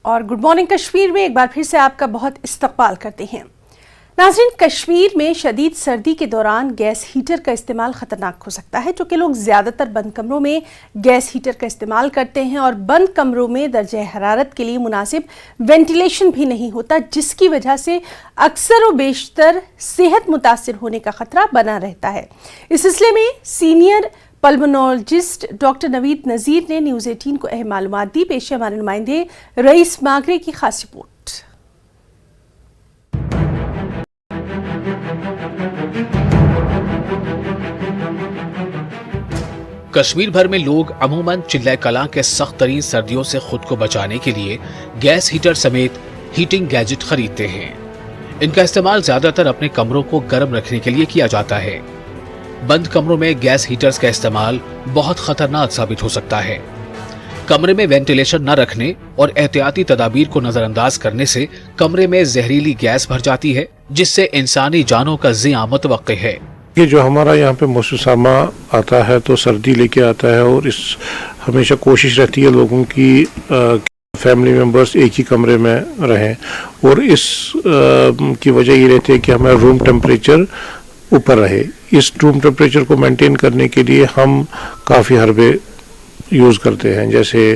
اور good morning Kashmir میں ایک بار پھر سے آپ کا بہت استقبال کرتے ہیں۔ ناظرین، کشمیر میں شدید سردی کے دوران گیس ہیٹر کا استعمال خطرناک ہو سکتا ہے، چونکہ لوگ زیادہ تر بند کمروں میں گیس ہیٹر کا استعمال کرتے ہیں اور بند کمروں میں درجہ حرارت کے لیے مناسب وینٹیلیشن بھی نہیں ہوتا، جس کی وجہ سے اکثر و بیشتر صحت متاثر ہونے کا خطرہ بنا رہتا ہے۔ اس سلسلے میں سینئر پلمونالوجسٹ ڈاکٹر نوید نذیر نے نیوز 18 کو اہم معلومات دی۔ پیش ہے ہمارے نمائندے رئیس ماگرے کی خاص رپورٹ۔ کشمیر بھر میں لوگ عموماً چلہ کلاں کے سخت ترین سردیوں سے خود کو بچانے کے لیے گیس ہیٹر سمیت ہیٹنگ گیجٹ خریدتے ہیں۔ ان کا استعمال زیادہ تر اپنے کمروں کو گرم رکھنے کے لیے کیا جاتا ہے۔ بند کمروں میں گیس ہیٹرز کا استعمال بہت خطرناک ثابت ہو سکتا ہے۔ کمرے میں وینٹیلیشن نہ رکھنے اور احتیاطی تدابیر کو نظر انداز کرنے سے کمرے میں زہریلی گیس بھر جاتی ہے، جس سے انسانی جانوں کا زیاں متوقع ہے۔ یہ جو ہمارا یہاں پہ موسم سرما آتا ہے تو سردی لے کے آتا ہے، اور اس ہمیشہ کوشش رہتی ہے لوگوں کی فیملی ممبرز ایک ہی کمرے میں رہیں، اور اس کی وجہ یہ رہتی ہے کہ ہمارا روم ٹیمپریچر اوپر رہے۔ اس روم ٹیمپریچر کو مینٹین کرنے کے لیے ہم کافی حربے یوز کرتے ہیں، جیسے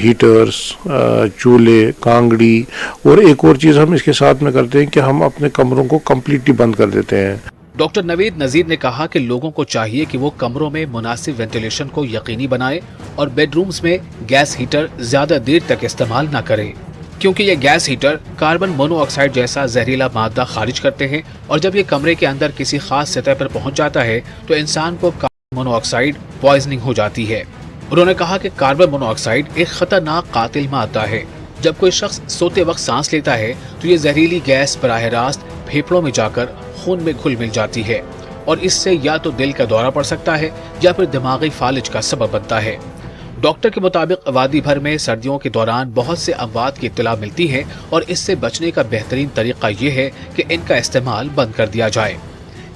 ہیٹرز، چولہے، کانگڑی، اور ایک اور چیز ہم اس کے ساتھ میں کرتے ہیں کہ ہم اپنے کمروں کو کمپلیٹلی بند کر دیتے ہیں۔ ڈاکٹر نوید نذیر نے کہا کہ لوگوں کو چاہیے کہ وہ کمروں میں مناسب وینٹیلیشن کو یقینی بنائیں اور بیڈ رومز میں گیس ہیٹر زیادہ دیر تک استعمال نہ کریں، کیونکہ یہ gas heater carbon monoxide جیسا زہریلا مادہ خارج کرتے ہیں، اور جب یہ کمرے کے اندر کسی خاص سطح پر پہنچ جاتا ہے تو انسان کو کاربن مونو آکسائڈ پوائزننگ ہو جاتی ہے۔ انہوں نے کہا کہ کاربن مونو آکسائڈ ایک خطرناک قاتل مادہ ہے۔ جب کوئی شخص سوتے وقت سانس لیتا ہے تو یہ زہریلی گیس براہ راست پھیپھڑوں میں جا کر خون میں گھل مل جاتی ہے، اور اس سے یا تو دل کا دورہ پڑ سکتا ہے یا پھر دماغی فالج کا سبب بنتا ہے۔ ڈاکٹر کے مطابق وادی بھر میں سردیوں کے دوران بہت سے اموات کی اطلاع ملتی ہے، اور اس سے بچنے کا بہترین طریقہ یہ ہے کہ ان کا استعمال بند کر دیا جائے۔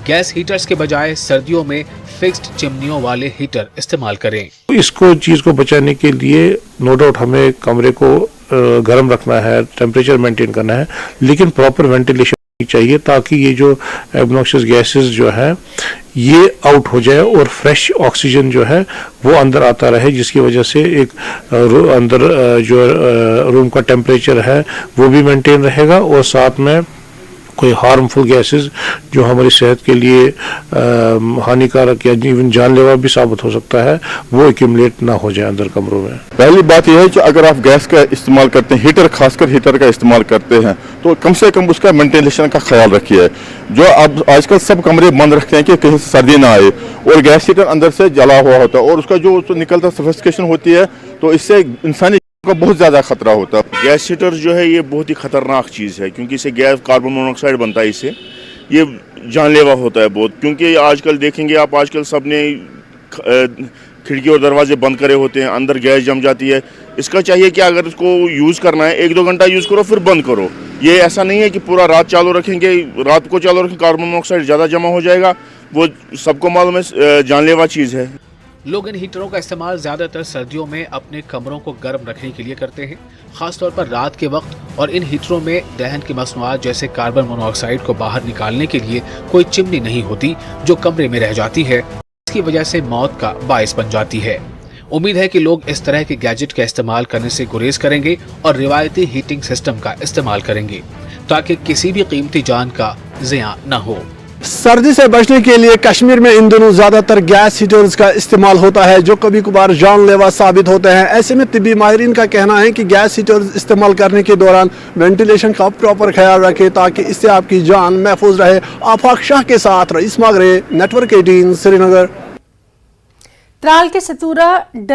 گیس ہیٹرز کے بجائے سردیوں میں فکسڈ چمنیوں والے ہیٹر استعمال کریں۔ اس کو چیز کو بچانے کے لیے نو ڈاؤٹ ہمیں کمرے کو گرم رکھنا ہے، ٹیمپریچر مینٹین کرنا ہے، لیکن پراپر وینٹیلیشن چاہیے تاکہ یہ جو ایبنوکسس گیسز جو ہے یہ آؤٹ ہو جائے اور فریش آکسیجن جو ہے وہ اندر آتا رہے، جس کی وجہ سے ایک اندر جو روم کا ٹیمپریچر ہے وہ بھی مینٹین رہے گا، اور ساتھ میں کوئی ہارمفل گیسز جو ہماری صحت کے لیے ہانیکارک یا ایون جان لیوا بھی ثابت ہو سکتا ہے وہ ایکیومولیٹ نہ ہو جائے اندر کمروں میں۔ پہلی بات یہ ہے کہ اگر آپ گیس کا استعمال کرتے ہیں، ہیٹر خاص کر ہیٹر کا استعمال کرتے ہیں، تو کم سے کم اس کا مینٹینیشن کا خیال رکھیے۔ جو اب آج کل سب کمرے بند رکھتے ہیں کہ کہیں سے سردی نہ آئے، اور گیس ہیٹر اندر سے جلا ہوا ہوتا ہے، اور اس کا جو نکلتا سفسکیشن ہوتی ہے تو اس سے انسانی کا بہت زیادہ خطرہ ہوتا ہے۔ گیس ہیٹر جو ہے یہ بہت ہی خطرناک چیز ہے، کیونکہ اسے گیس کاربن مونو آکسائڈ بنتا ہے، اس سے یہ جان لیوا ہوتا ہے بہت، کیونکہ آج کل دیکھیں گے آپ، آج کل سب نے کھڑکی اور دروازے بند کرے ہوتے ہیں، اندر گیس جم جاتی ہے۔ اس کا چاہیے کہ اگر اس کو یوز کرنا ہے 1-2 گھنٹہ یوز کرو پھر بند کرو۔ یہ ایسا نہیں ہے کہ پورا رات چالو رکھیں گے، رات کو چالو رکھیں کاربن مونو آکسائڈ زیادہ جمع ہو جائے گا، وہ سب کو معلوم ہے جان لیوا چیز ہے۔ لوگ ان ہیٹروں کا استعمال زیادہ تر سردیوں میں اپنے کمروں کو گرم رکھنے کے لیے کرتے ہیں، خاص طور پر رات کے وقت، اور ان ہیٹروں میں دہن کی مصنوعات جیسے کاربن مونو آکسائڈ کو باہر نکالنے کے لیے کوئی چمنی نہیں ہوتی جو کمرے میں رہ جاتی ہے، اس کی وجہ سے موت کا باعث بن جاتی ہے۔ امید ہے کہ لوگ اس طرح کے گیجٹ کا استعمال کرنے سے گریز کریں گے اور روایتی ہیٹنگ سسٹم کا استعمال کریں گے تاکہ کسی بھی قیمتی جان کا زیاں نہ ہو۔ سردی سے بچنے کے لیے کشمیر میں ان دنوں زیادہ تر گیس ہیٹرز کا استعمال ہوتا ہے، جو کبھی کبھار جان لیوا ثابت ہوتے ہیں۔ ایسے میں طبی ماہرین کا کہنا ہے کہ گیس ہیٹرز استعمال کرنے کے دوران وینٹیلیشن کا پراپر خیال رکھیں تاکہ اس سے آپ کی جان محفوظ رہے۔ آفاق شاہ کے ساتھ رئیس ماگرے، نیٹ ورک 18 سری نگر۔ ترال کے ستورہ